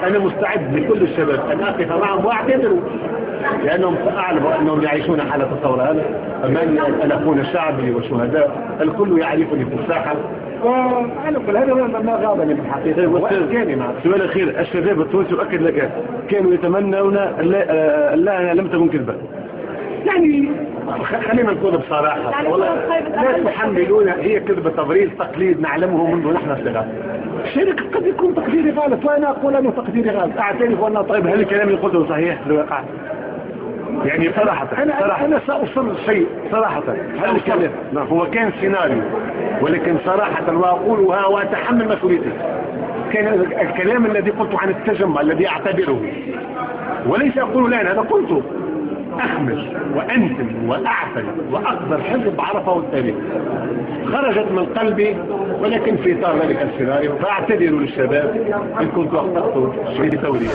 أنا مستعد لكل الشباب أن أقف معهم وأعتذروا، لأنهم أعلم أنهم يعيشون حالة الثورة. هذا أمامي الأخوون الشعبي والشهداء الكل يعرفني في الساحة، وعلى كل هذا ما غابني في الحقيقة. سؤال أخير، الشباب التونسي أؤكد لك كانوا يتمنون لا لم تكن كذبة. يعني خلينا نقول بصراحة، لا تحملون، هي كذبة تبرير تقليد نعلمه منذ نحن صغار. الشركة قد يكون تقديري غلط، وأنا أقول أنه تقديري غلط، أعترف وأنا طيب. هل الكلام اللي قلته صحيح في الواقع؟ يعني صراحة أنا سأوصل شيء صراحة. هل الكلام هو كان سيناريو، ولكن صراحة وأقولها وأتحمل مسؤوليتي، كان الكلام الذي قلته عن التجمع الذي أعتبره، وليس أقول لا، أنا قلته أخمس وأنتم وأعتل وأقدر حزب عرفه التاريخ، خرجت من قلبي، ولكن في إطار ذلك السيناريو. فأعتذر للشباب إن كنت أخطأت في تورية.